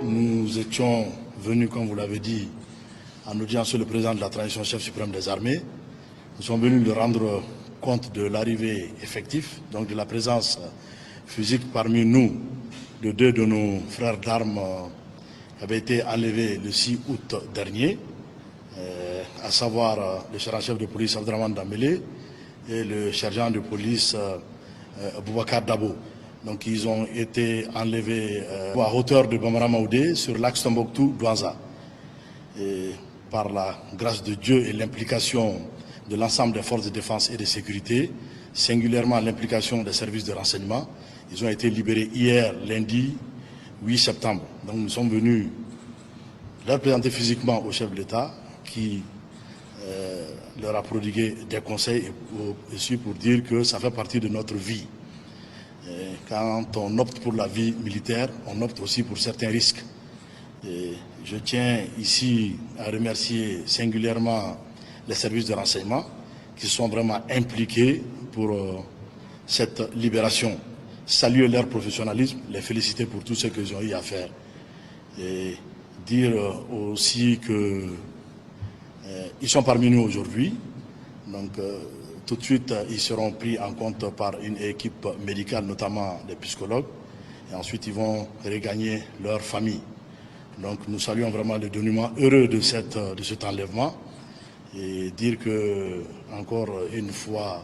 Nous étions venus, comme vous l'avez dit, en audience sur le président de la transition chef suprême des armées. Nous sommes venus lui rendre compte de l'arrivée effective, donc de la présence physique parmi nous de deux de nos frères d'armes qui avaient été enlevés le 6 août dernier, à savoir le sergent-chef de police Abdraman Dambélé et le sergent de police Boubacar Dabo. Donc ils ont été enlevés à hauteur de Bamara Maoudé sur l'axe Tombouctou-Douanza. Par la grâce de Dieu et l'implication de l'ensemble des forces de défense et de sécurité, singulièrement l'implication des services de renseignement, ils ont été libérés hier, lundi 8 septembre. Donc nous sommes venus leur présenter physiquement au chef de l'État qui leur a prodigué des conseils et aussi pour dire que ça fait partie de notre vie. Quand on opte pour la vie militaire, on opte aussi pour certains risques. Et je tiens ici à remercier singulièrement les services de renseignement qui sont vraiment impliqués pour cette libération. Saluer leur professionnalisme, les féliciter pour tout ce qu'ils ont eu à faire. Et dire aussi qu'ils sont parmi nous aujourd'hui. Donc tout de suite, ils seront pris en compte par une équipe médicale, notamment des psychologues. Et ensuite, ils vont regagner leur famille. Donc nous saluons vraiment le dénouement heureux de cet enlèvement et dire que, encore une fois,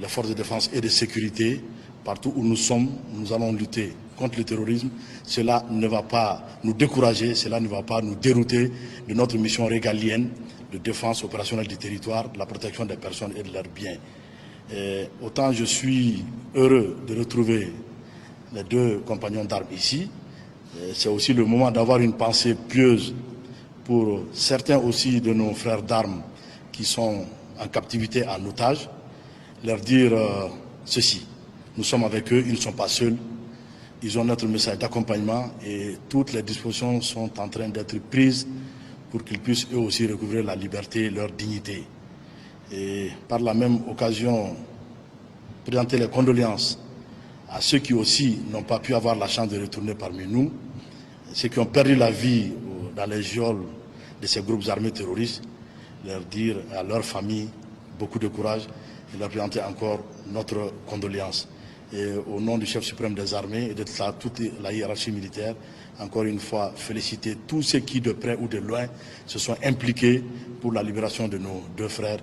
les forces de défense et de sécurité, partout où nous sommes, nous allons lutter contre le terrorisme. Cela ne va pas nous décourager, cela ne va pas nous dérouter de notre mission régalienne de défense opérationnelle du territoire, de la protection des personnes et de leurs biens. Et autant je suis heureux de retrouver les deux compagnons d'armes ici, c'est aussi le moment d'avoir une pensée pieuse pour certains aussi de nos frères d'armes qui sont en captivité, en otage, leur dire ceci. Nous sommes avec eux, ils ne sont pas seuls, ils ont notre message d'accompagnement et toutes les dispositions sont en train d'être prises pour qu'ils puissent eux aussi recouvrer la liberté et leur dignité. Et par la même occasion, présenter les condoléances à ceux qui aussi n'ont pas pu avoir la chance de retourner parmi nous, ceux qui ont perdu la vie dans les geôles de ces groupes armés terroristes, leur dire à leur famille beaucoup de courage et leur présenter encore notre condoléance. Et au nom du chef suprême des armées et de toute la hiérarchie militaire, encore une fois, féliciter tous ceux qui, de près ou de loin, se sont impliqués pour la libération de nos deux frères.